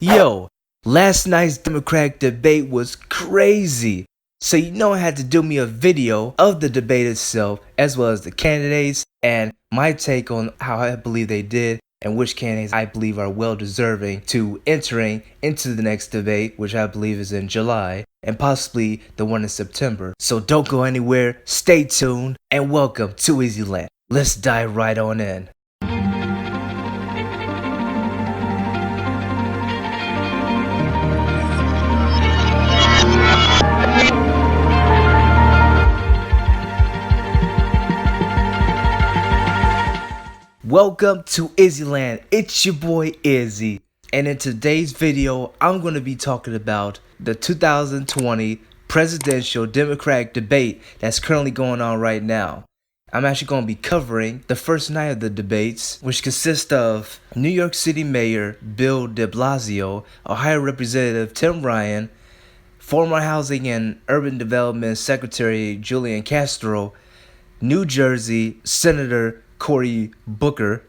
Yo, last night's Democratic debate was crazy. So I had to do me a video of the debate itself, as well as the candidates, and my take on how I believe they did, and which candidates I believe are well deserving to entering into the next debate, which I believe is in July, and possibly the one in September. So don't go anywhere, stay tuned, and welcome to Easy Land. Let's dive right on in. Welcome to Izzy Land. It's your boy Izzy. And in today's video, I'm going to be talking about the 2020 presidential Democratic debate that's currently going on right now. I'm actually going to be covering the first night of the debates, which consist of New York City Mayor Bill de Blasio, Ohio Representative Tim Ryan, former Housing and Urban Development Secretary Julian Castro, New Jersey Senator Cory Booker,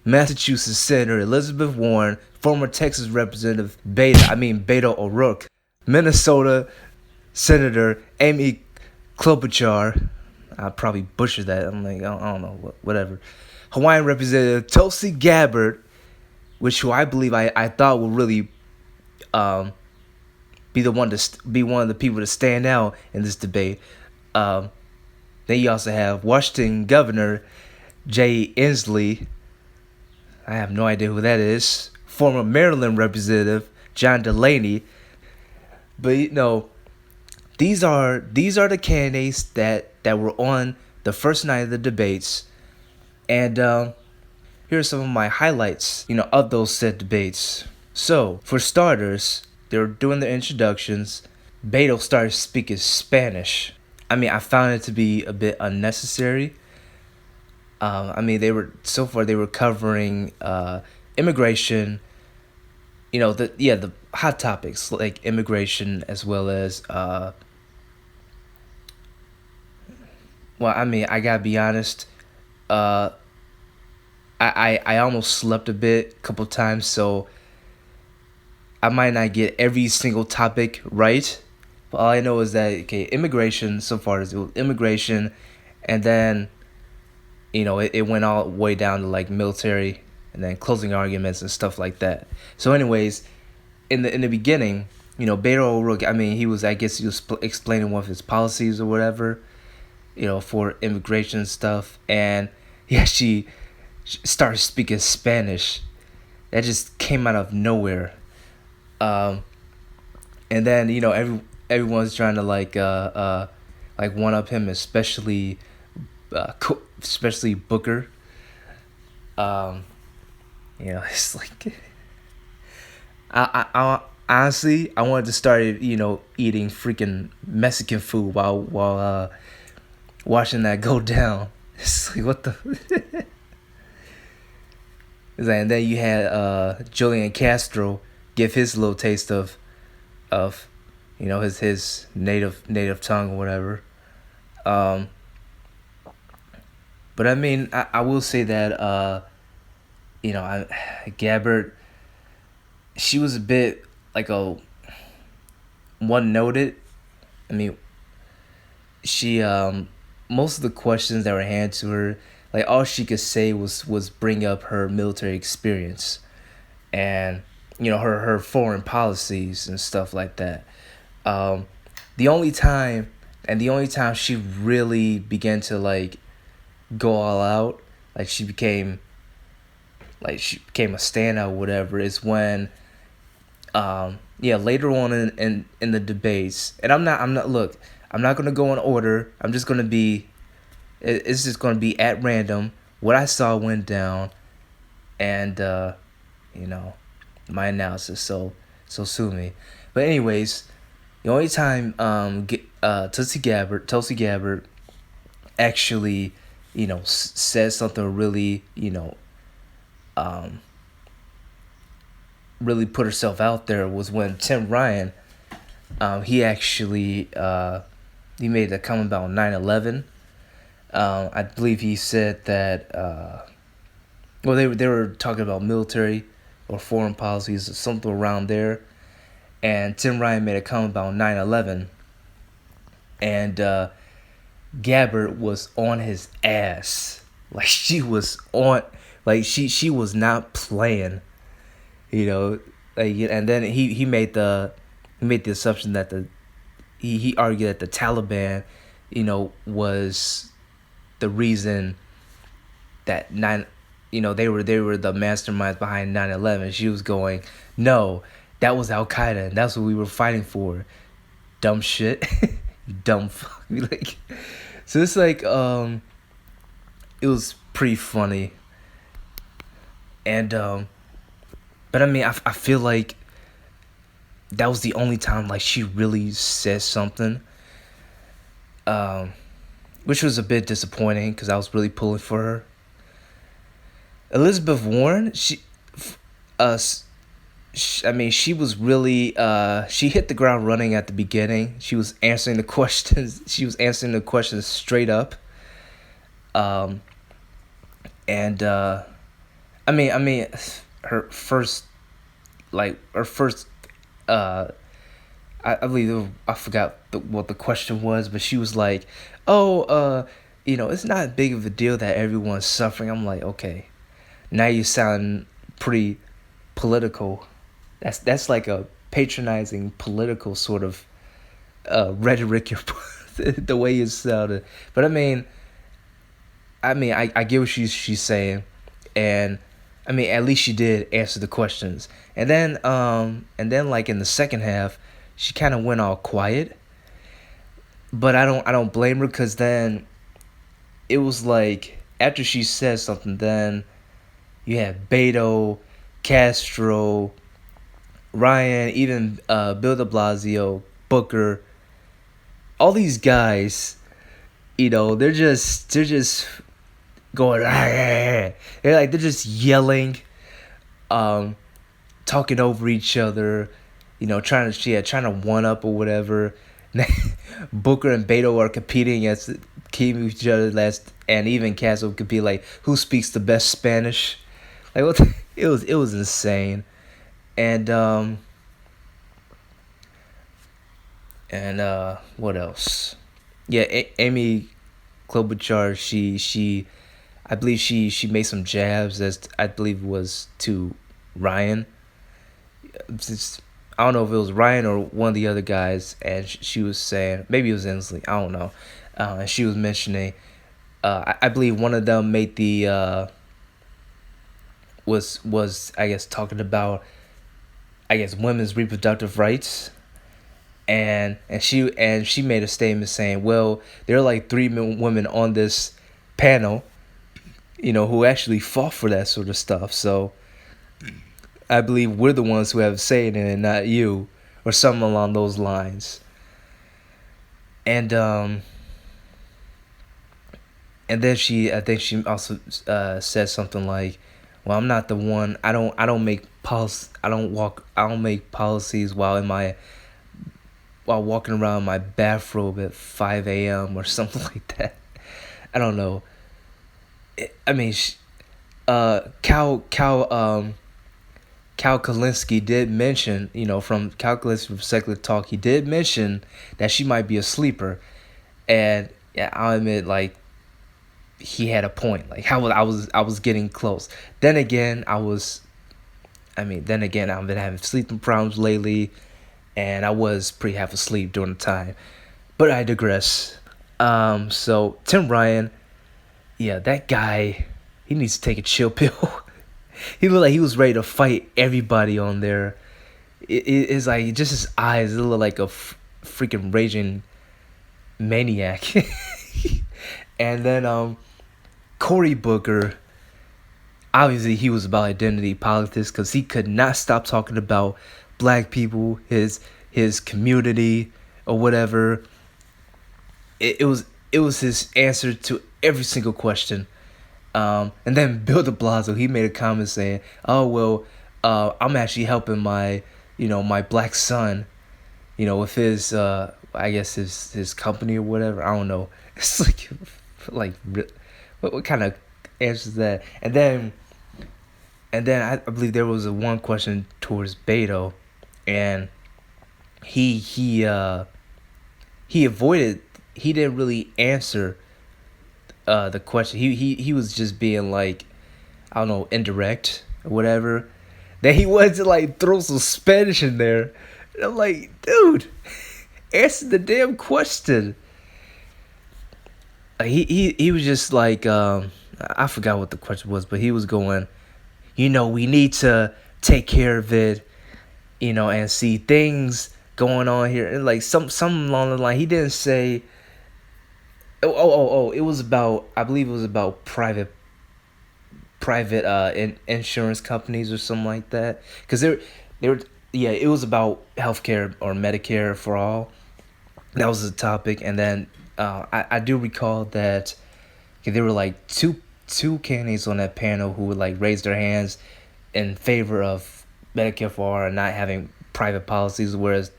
Massachusetts Senator Elizabeth Warren, former Texas Representative Beto O'Rourke, Minnesota Senator Amy Klobuchar, I'll probably butcher that, I don't know, whatever, Hawaiian Representative Tulsi Gabbard, who I believe I thought would really be one of the people to stand out in this debate. Then you also have Washington Governor Jay Inslee. I have no idea who that is. Former Maryland Representative John Delaney. But these are the candidates that were on the first night of the debates. And here are some of my highlights, of those said debates. So, for starters, they were doing their introductions. Beto started speaking Spanish. I found it to be a bit unnecessary. They were covering immigration, the hot topics like immigration, as well as I gotta be honest, I almost slept a bit a couple times, so I might not get every single topic right. But all I know is that immigration so far is immigration, and then it went all the way down to like military, and then closing arguments and stuff like that. So anyways, in the beginning, Beto O'Rourke, he was explaining one of his policies or whatever, for immigration stuff, and she started speaking Spanish. That just came out of nowhere. And then everyone's trying to like one up him, especially Booker. It's like I honestly I wanted to start eating freaking Mexican food while watching that go down. It's like, what the and then you had Julian Castro give his little taste of his native tongue or whatever. But I will say that Gabbard, she was a bit like a one-noted. She most of the questions that were handed to her, like all she could say was bring up her military experience, and her foreign policies and stuff like that. The only time she really began to like go all out, like she became a standout, whatever, is when later on in the debates. And I'm not gonna go in order. It's just gonna be at random what I saw went down, and my analysis, so sue me. But anyways, the only time Tulsi Gabbard actually says something really really put herself out there was when Tim Ryan he actually he made a comment about 9/11. I believe he said that they were talking about military or foreign policies, or something around there. And Tim Ryan made a comment about 9/11, and Gabbard was on his ass. Like she was on, like she was not playing, you know. Like, and then he made the assumption that he argued that the Taliban, was the reason that they were the masterminds behind 9/11. She was going, no, that was Al Qaeda, and that's what we were fighting for. Dumb shit. Dumb fuck. Like, so it's like it was pretty funny. And but I mean, I feel like that was the only time like she really said something, which was a bit disappointing because I was really pulling for her. Elizabeth Warren, she was really she hit the ground running at the beginning. She was answering the questions. She was answering the questions straight up. And I mean, her first, I believe I forgot what the question was, but she was like, "Oh, it's not big of a deal that everyone's suffering." I'm like, okay, now you sound pretty political. That's like a patronizing political sort of rhetoric. The way you sounded, but I mean, I get what she's saying, and I mean, at least she did answer the questions. And then like in the second half, she kind of went all quiet. But I don't blame her, because then it was like after she said something, then you had Beto, Castro, Ryan, even Bill de Blasio, Booker, all these guys, they're just going, they're just yelling, talking over each other, trying to one up or whatever. Booker and Beto are competing against each other, and even Castro compete like who speaks the best Spanish. Like what? It was insane, and what else? Yeah, Amy Klobuchar, she I believe she made some jabs, as I believe was to Ryan. I don't know if it was Ryan or one of the other guys, and she was saying, maybe it was Inslee, I don't know, and she was mentioning, I believe one of them made the was I guess talking about, I guess, women's reproductive rights. And she made a statement saying, well, there are like 3 women on this panel, who actually fought for that sort of stuff. So I believe we're the ones who have a say in it, and not you, or something along those lines. And then I think she also said something like, well, I'm not the one. I don't make make policies while walking around in my bathrobe at 5 a.m. or something like that. I don't know. I mean, Cal Kalinske did mention, from Cal Kalinske from Secular Talk, he did mention that she might be a sleeper, and yeah, I'll admit, like, he had a point. Like, I was getting close. Then again, I've been having sleeping problems lately, and I was pretty half asleep during the time. But I digress. So Tim Ryan, yeah, that guy, he needs to take a chill pill. He looked like he was ready to fight everybody on there. It's like just his eyes, it looked like a freaking raging maniac. And then Cory Booker, obviously he was about identity politics, because he could not stop talking about black people, his community or whatever. It was his answer to every single question. And then Bill de Blasio, he made a comment saying, "Oh well, I'm actually helping my black son, with his I guess his company or whatever. I don't know." It's like what kind of answer is that? And then And then I believe there was a one question towards Beto, and he avoided. He didn't really answer the question. He was just being like, I don't know, indirect or whatever. Then he wanted to like throw some Spanish in there. And I'm like, dude, answer the damn question. He was just like, I forgot what the question was, but he was going, we need to take care of it, and see things going on here, and like some along the line. He didn't say. Oh! It was about. I believe it was about private insurance companies or something like that. Because they were yeah. It was about healthcare or Medicare for all. That was the topic, and then I do recall that there were like two candidates on that panel who would like raise their hands in favor of Medicare for all and not having private policies, whereas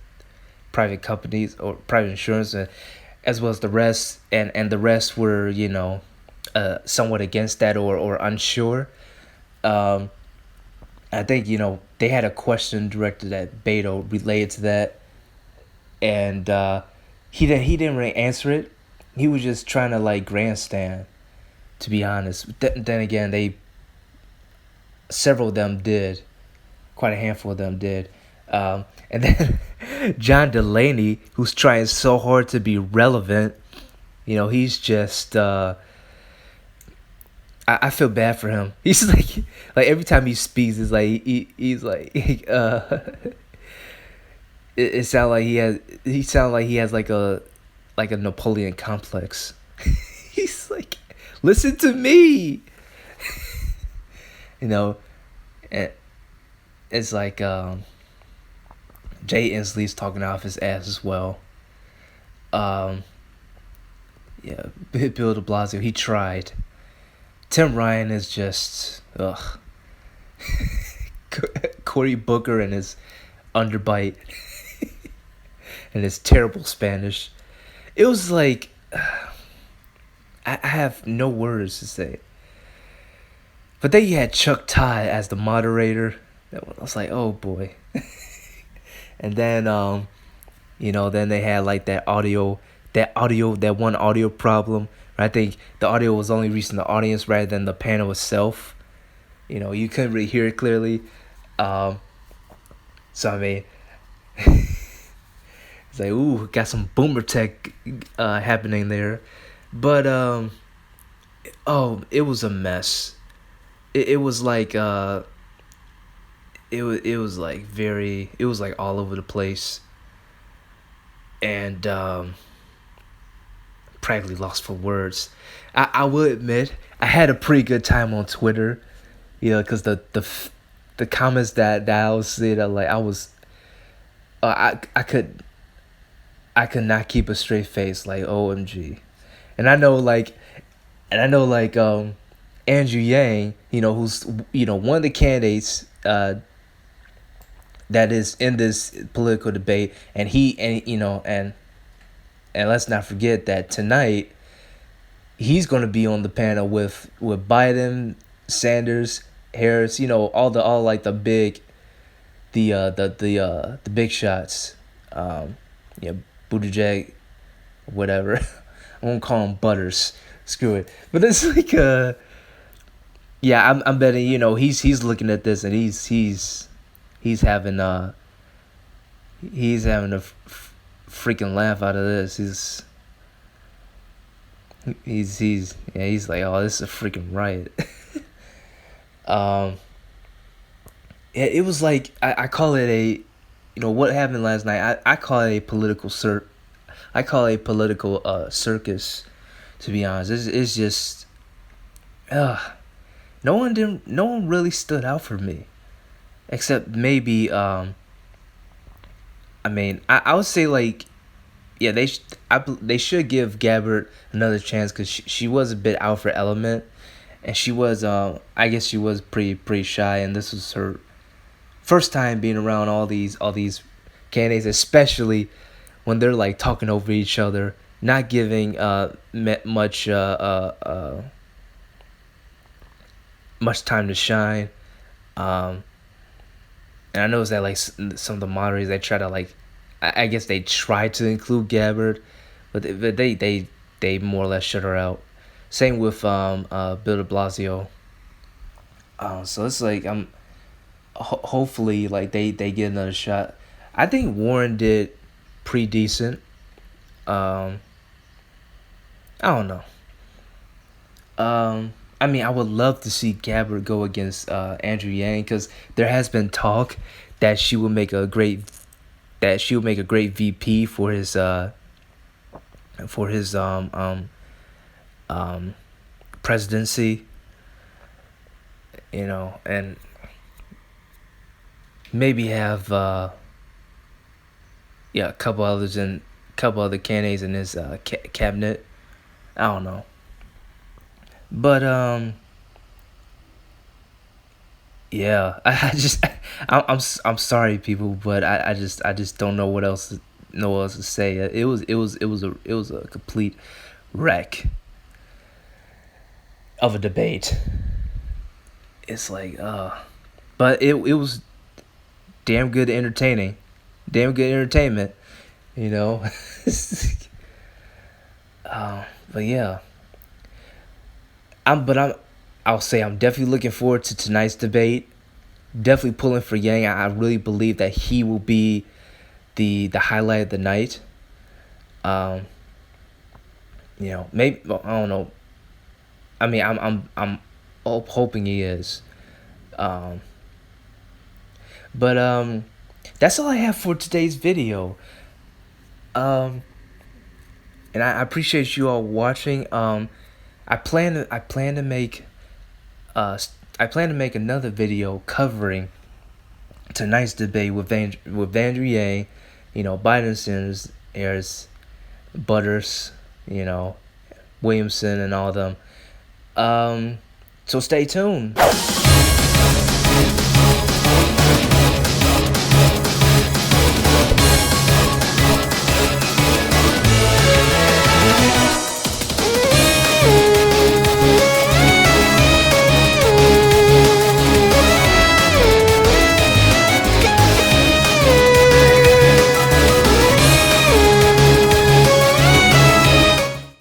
private companies or private insurance, as well as the rest, and the rest were somewhat against that or unsure. Um, I think they had a question directed at Beto related to that, and he didn't really answer it. He was just trying to like grandstand. To be honest, then again, several of them did, quite a handful of them did, and then John Delaney, who's trying so hard to be relevant, he's just. I feel bad for him. He's like every time he speaks, it's like he's like it sounds like he has like a Napoleon complex. He's like, listen to me. And it's like Jay Inslee's talking off his ass as well. Yeah, Bill de Blasio, he tried. Tim Ryan is just ugh. Cory Booker and his underbite and his terrible Spanish. It was like I have no words to say. But then you had Chuck Todd as the moderator. I was like, oh boy. And then then they had like that one audio problem. I think the audio was only reaching the audience rather than the panel itself. You couldn't really hear it clearly. So I mean, it's like, ooh, got some boomer tech happening there. But it was a mess. It was like it was like all over the place, and practically lost for words. I will admit I had a pretty good time on Twitter, because the comments that I was seeing, I could not keep a straight face, like OMG, and I know like Andrew Yang, who's one of the candidates that is in this political debate, and and let's not forget that tonight he's going to be on the panel with Biden, Sanders, Harris, all like the big the big shots. Buttigieg, whatever. I won't call him Butters. Screw it. But it's like I'm betting he's looking at this and he's having a freaking laugh out of this. He's like, oh, this is a freaking riot. It was like I call it a, what happened last night. I call it a political circus. To be honest, it's just, no one really stood out for me, except maybe I would say like, yeah, they should give Gabbard another chance because she was a bit out for element, and she was I guess she was pretty shy, and this was her first time being around all these candidates, especially when they're like talking over each other, not giving much time to shine. Um, and I noticed that like some of the moderators, they try to like, I guess they try to include Gabbard, but they more or less shut her out. Same with Bill de Blasio. So it's like hopefully like they get another shot. I think Warren did pretty decent. I don't know. I mean, I would love to see Gabbard go against Andrew Yang, because there has been talk that she would make a great VP for his presidency. You know, and maybe have a couple other candidates in his cabinet. I don't know. But yeah, I'm sorry, people, but I just don't know what else to say. It was a complete wreck of a debate. It's like but it was damn good entertainment, you know. But yeah, I'll say I'm definitely looking forward to tonight's debate. Definitely pulling for Yang. I really believe that he will be the highlight of the night. You know, maybe, well, I don't know. I mean, I'm hoping he is. But that's all I have for today's video. And I appreciate you all watching. I plan to make another video covering tonight's debate with Andrew Yang, you know, Biden Sanders, Butters, you know, Williamson, and all of them. So stay tuned.